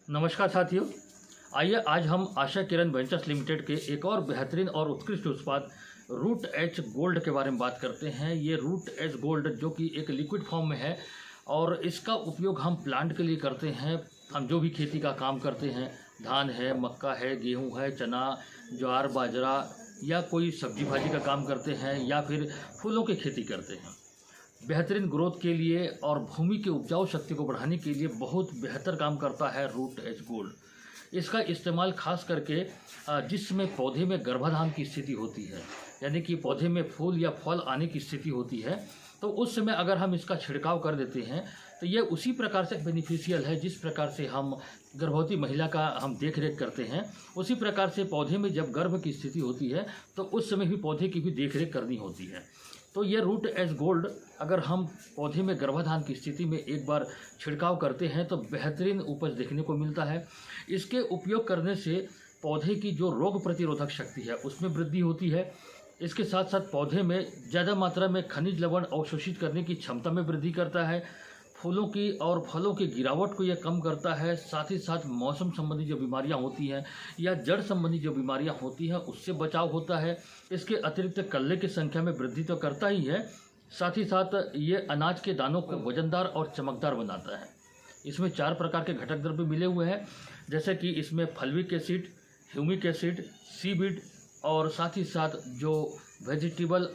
नमस्कार साथियों, आइए आज हम आशा किरण वेंचर्स लिमिटेड के एक और बेहतरीन और उत्कृष्ट उत्पाद रूट एच गोल्ड के बारे में बात करते हैं। ये रूट एच गोल्ड जो कि एक लिक्विड फॉर्म में है और इसका उपयोग हम प्लांट के लिए करते हैं। हम जो भी खेती का काम करते हैं, धान है, मक्का है, गेहूं है, चना, ज्वार, बाजरा या कोई सब्जी भाजी का काम करते हैं या फिर फूलों की खेती करते हैं। बेहतरीन ग्रोथ के लिए और भूमि की उपजाऊ शक्ति को बढ़ाने के लिए बहुत बेहतर काम करता है रूट एच गोल्ड। इसका इस्तेमाल खास करके जिस समय पौधे में गर्भाधान की स्थिति होती है, यानी कि पौधे में फूल या फल आने की स्थिति होती है, तो उस समय अगर हम इसका छिड़काव कर देते हैं तो ये उसी प्रकार से बेनिफिशियल है जिस प्रकार से हम गर्भवती महिला का हम देख रेख करते हैं। उसी प्रकार से पौधे में जब गर्भ की स्थिति होती है तो उस समय भी पौधे की भी देख रेख करनी होती है। तो ये रूट एच गोल्ड अगर हम पौधे में गर्भाधान की स्थिति में एक बार छिड़काव करते हैं तो बेहतरीन उपज देखने को मिलता है। इसके उपयोग करने से पौधे की जो रोग प्रतिरोधक शक्ति है उसमें वृद्धि होती है। इसके साथ साथ पौधे में ज़्यादा मात्रा में खनिज लवण अवशोषित करने की क्षमता में वृद्धि करता है। फूलों की और फलों की गिरावट को यह कम करता है। साथ ही साथ मौसम संबंधी जो बीमारियां होती हैं या जड़ संबंधी जो बीमारियां होती हैं उससे बचाव होता है। इसके अतिरिक्त कल्ले की संख्या में वृद्धि तो करता ही है, साथ ही साथ ये अनाज के दानों को वजनदार और चमकदार बनाता है। इसमें 4 प्रकार के घटक द्रव्य मिले हुए हैं, जैसे कि इसमें fulvic acid, humic acid, seaweed और साथ ही साथ जो वेजिटेबल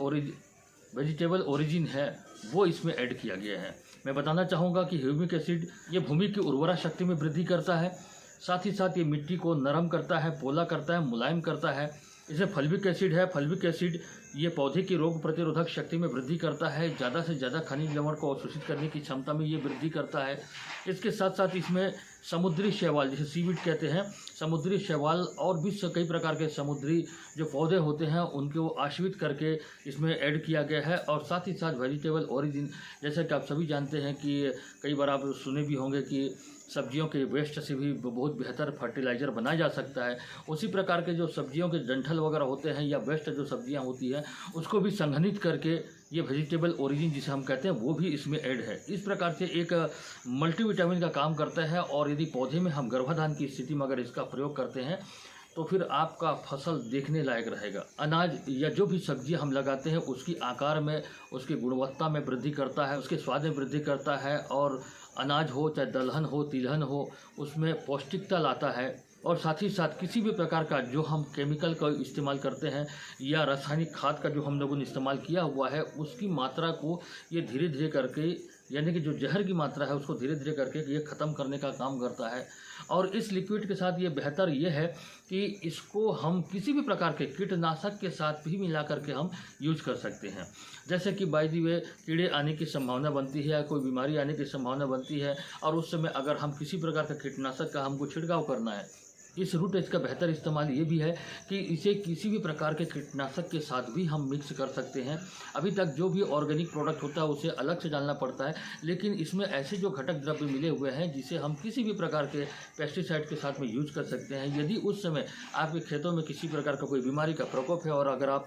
ओरिजिन है वो इसमें ऐड किया गया है। मैं बताना चाहूँगा कि ह्यूमिक एसिड ये भूमि की उर्वरा शक्ति में वृद्धि करता है। साथ ही साथ ये मिट्टी को नरम करता है, पोला करता है, मुलायम करता है। इसमें फल्विक एसिड है। फल्विक एसिड ये पौधे की रोग प्रतिरोधक शक्ति में वृद्धि करता है। ज़्यादा से ज़्यादा खनिज लवण को अवशोषित करने की क्षमता में ये वृद्धि करता है। इसके साथ साथ इसमें समुद्री शैवाल, जिसे सीविड कहते हैं, समुद्री शैवाल और भी कई प्रकार के समुद्री जो पौधे होते हैं उनको आश्रित करके इसमें ऐड किया गया है। और साथ ही साथ वेजिटेबल ओरिजिन, जैसे कि आप सभी जानते हैं कि कई बार आप सुने भी होंगे कि सब्जियों के वेस्ट से भी बहुत बेहतर फर्टिलाइज़र बनाया जा सकता है। उसी प्रकार के जो सब्जियों के डंठल वगैरह होते हैं या वेस्ट जो सब्जियां होती हैं उसको भी संघनित करके ये वेजिटेबल ओरिजिन जिसे हम कहते हैं वो भी इसमें ऐड है। इस प्रकार से एक मल्टीविटामिन का काम करता है। और यदि पौधे में हम गर्भाधान की स्थिति में अगर इसका प्रयोग करते हैं तो फिर आपका फसल देखने लायक रहेगा। अनाज या जो भी सब्जी हम लगाते हैं उसकी आकार में, उसकी गुणवत्ता में वृद्धि करता है, उसके स्वाद में वृद्धि करता है। और अनाज हो चाहे दलहन हो, तिलहन हो, उसमें पौष्टिकता लाता है। और साथ ही साथ किसी भी प्रकार का जो हम केमिकल का इस्तेमाल करते हैं या रासायनिक खाद का जो हम लोगों ने इस्तेमाल किया हुआ है उसकी मात्रा को ये धीरे धीरे करके, यानी कि जो जहर की मात्रा है उसको धीरे धीरे करके ये ख़त्म करने का काम करता है। और इस लिक्विड के साथ ये बेहतर ये है कि इसको हम किसी भी प्रकार के कीटनाशक के साथ भी मिला करके हम यूज कर सकते हैं। जैसे कि बाय द वे कीड़े आने की संभावना बनती है या कोई बीमारी आने की संभावना बनती है और उस समय अगर हम किसी प्रकार का कीटनाशक का हमको छिड़काव करना है, इस रूट एच का बेहतर इस्तेमाल ये भी है कि इसे किसी भी प्रकार के कीटनाशक के साथ भी हम मिक्स कर सकते हैं। अभी तक जो भी ऑर्गेनिक प्रोडक्ट होता है उसे अलग से डालना पड़ता है, लेकिन इसमें ऐसे जो घटक द्रव्य मिले हुए हैं जिसे हम किसी भी प्रकार के पेस्टिसाइड के साथ में यूज कर सकते हैं। यदि उस समय आपके खेतों में किसी प्रकार का कोई बीमारी का प्रकोप है और अगर आप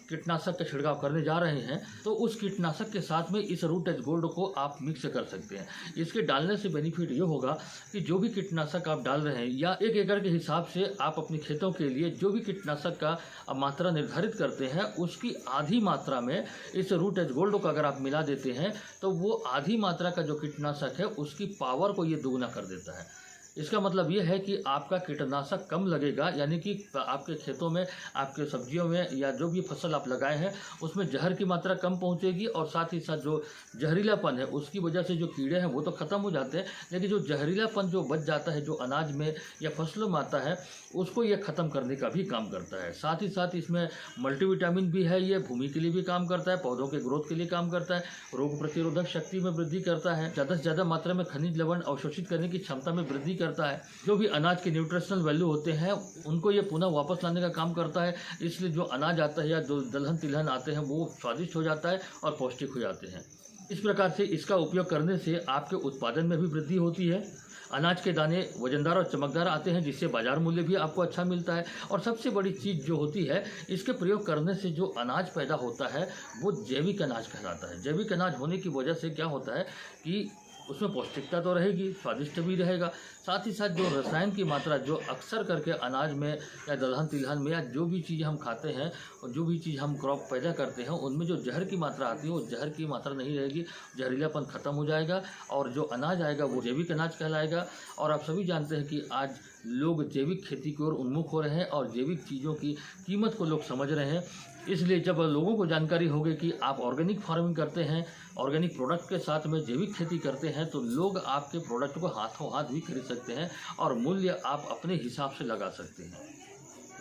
कीटनाशक का छिड़काव करने जा रहे हैं तो उस कीटनाशक के साथ में इस रूट एच गोल्ड को आप मिक्स कर सकते हैं। इसके डालने से बेनिफिट ये होगा कि जो भी कीटनाशक आप डाल रहे हैं या 1 एकड़ के हिसाब से आप अपने खेतों के लिए जो भी कीटनाशक का मात्रा निर्धारित करते हैं उसकी आधी मात्रा में इस रूट एच गोल्ड को अगर आप मिला देते हैं तो वो आधी मात्रा का जो कीटनाशक है उसकी पावर को ये दोगुना कर देता है। इसका मतलब ये है कि आपका कीटनाशक कम लगेगा, यानी कि आपके खेतों में, आपके सब्जियों में या जो भी फसल आप लगाए हैं उसमें जहर की मात्रा कम पहुंचेगी। और साथ ही साथ जो जहरीलापन है उसकी वजह से जो कीड़े हैं वो तो ख़त्म हो जाते हैं, लेकिन जो जहरीलापन जो बच जाता है जो अनाज में या फसलों में आता है उसको ये ख़त्म करने का भी काम करता है। साथ ही साथ इसमें मल्टीविटामिन भी है, ये भूमि के लिए भी काम करता है, पौधों के ग्रोथ के लिए काम करता है, रोग प्रतिरोधक शक्ति में वृद्धि करता है, ज़्यादा से ज़्यादा मात्रा में खनिज लवण अवशोषित करने की क्षमता में वृद्धि करता है। जो भी अनाज के न्यूट्रिशनल वैल्यू होते हैं उनको ये पुनः वापस लाने का काम करता है। इसलिए जो अनाज आता है या जो दलहन तिलहन आते हैं वो स्वादिष्ट हो जाता है और पौष्टिक हो जाते हैं। इस प्रकार से इसका उपयोग करने से आपके उत्पादन में भी वृद्धि होती है। अनाज के दाने वजनदार और चमकदार आते हैं जिससे बाजार मूल्य भी आपको अच्छा मिलता है। और सबसे बड़ी चीज़ जो होती है, इसके प्रयोग करने से जो अनाज पैदा होता है वो जैविक अनाज कहलाता है। जैविक अनाज होने की वजह से क्या होता है कि उसमें पौष्टिकता तो रहेगी, स्वादिष्ट भी रहेगा। साथ ही साथ जो रसायन की मात्रा जो अक्सर करके अनाज में या दलहन तिलहन में या जो भी चीज़ हम खाते हैं और जो भी चीज़ हम क्रॉप पैदा करते हैं उनमें जो जहर की मात्रा आती है वो जहर की मात्रा नहीं रहेगी, जहरीलापन खत्म हो जाएगा और जो अनाज आएगा वो जैविक अनाज कहलाएगा। और आप सभी जानते हैं कि आज लोग जैविक खेती की ओर उन्मुख हो रहे हैं और जैविक चीज़ों की कीमत को लोग समझ रहे हैं। इसलिए जब लोगों को जानकारी होगी कि आप ऑर्गेनिक फार्मिंग करते हैं, ऑर्गेनिक प्रोडक्ट के साथ में जैविक खेती करते हैं, तो लोग आपके प्रोडक्ट को हाथों हाथ भी खरीद सकते हैं और मूल्य आप अपने हिसाब से लगा सकते हैं।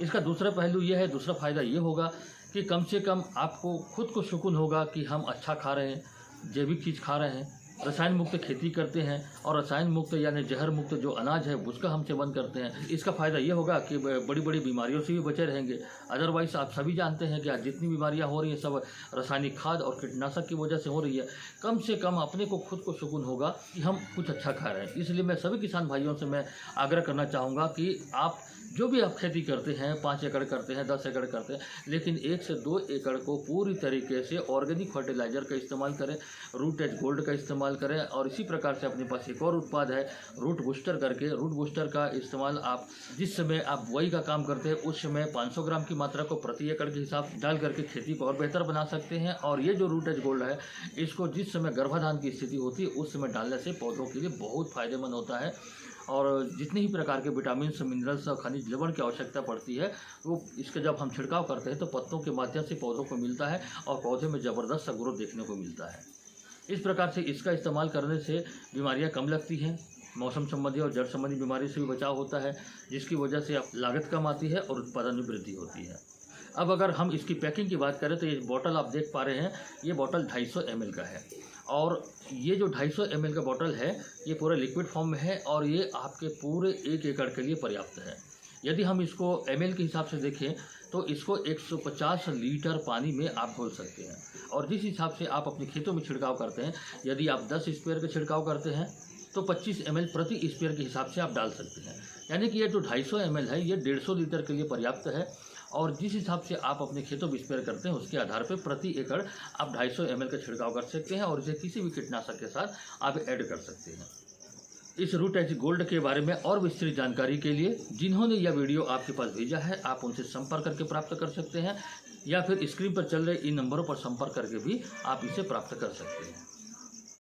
इसका दूसरा पहलू ये है, दूसरा फ़ायदा ये होगा कि कम से कम आपको खुद को सुकून होगा कि हम अच्छा खा रहे हैं, जैविक चीज़ खा रहे हैं, रसायन मुक्त खेती करते हैं और रसायन मुक्त यानी जहर मुक्त जो अनाज है उसका हम सेवन करते हैं। इसका फ़ायदा ये होगा कि बड़ी बड़ी बीमारियों से भी बचे रहेंगे। अदरवाइज़ आप सभी जानते हैं कि आज जितनी बीमारियां हो रही हैं सब रासायनिक खाद और कीटनाशक की वजह से हो रही है। कम से कम अपने को खुद को सुकून होगा कि हम कुछ अच्छा खा रहे हैं। इसलिए मैं सभी किसान भाइयों से मैं आग्रह करना चाहूँगा कि आप जो भी आप खेती करते हैं, 5 एकड़ करते हैं, 10 एकड़ करते हैं, लेकिन 1 से 2 एकड़ को पूरी तरीके से ऑर्गेनिक फर्टिलाइज़र का इस्तेमाल करें, रूट एज गोल्ड का इस्तेमाल करें। और इसी प्रकार से अपने पास एक और उत्पाद है रूट बूस्टर करके। रूट बूस्टर का इस्तेमाल आप जिस समय आप बुआई का काम करते हैं उस समय 500 ग्राम की मात्रा को प्रति एकड़ के हिसाब डाल करके खेती को और बेहतर बना सकते हैं। और ये जो रूट एज गोल्ड है इसको जिस समय गर्भाधान की स्थिति होती है उस समय डालने से पौधों के लिए बहुत फायदेमंद होता है। और जितने ही प्रकार के विटामिन मिनरल्स और खनिज लवण की आवश्यकता पड़ती है वो इसका जब हम छिड़काव करते हैं तो पत्तों के माध्यम से पौधों को मिलता है और पौधे में ज़बरदस्त ग्रोथ देखने को मिलता है। इस प्रकार से इसका इस्तेमाल करने से बीमारियां कम लगती हैं, मौसम संबंधी और जड़ संबंधी बीमारी से भी बचाव होता है, जिसकी वजह से लागत कम आती है और उत्पादन में वृद्धि होती है। अब अगर हम इसकी पैकिंग की बात करें तो ये बॉटल आप देख पा रहे हैं, ये बॉटल 250 ml का है और ये जो 250 ml का बॉटल है ये पूरे लिक्विड फॉर्म में है और ये आपके पूरे 1 एकड़ के लिए पर्याप्त है। यदि हम इसको ml के हिसाब से देखें तो इसको 150 लीटर पानी में आप घोल सकते हैं। और जिस हिसाब से आप अपने खेतों में छिड़काव करते हैं, यदि आप 10 स्प्रेयर का छिड़काव करते हैं तो 25 ml प्रति स्प्रेयर के हिसाब से आप डाल सकते हैं। यानी कि ये जो 250 ml है ये 150 लीटर के लिए पर्याप्त है। और जिस हिसाब से आप अपने खेतों में स्प्रे करते हैं उसके आधार पर प्रति एकड़ आप 250 ml का छिड़काव कर सकते हैं और इसे किसी भी कीटनाशक के साथ आप ऐड कर सकते हैं। इस रूट एज गोल्ड के बारे में और विस्तृत जानकारी के लिए जिन्होंने यह वीडियो आपके पास भेजा है आप उनसे संपर्क करके प्राप्त कर सकते हैं या फिर स्क्रीन पर चल रहे इन नंबरों पर संपर्क करके भी आप इसे प्राप्त कर सकते हैं।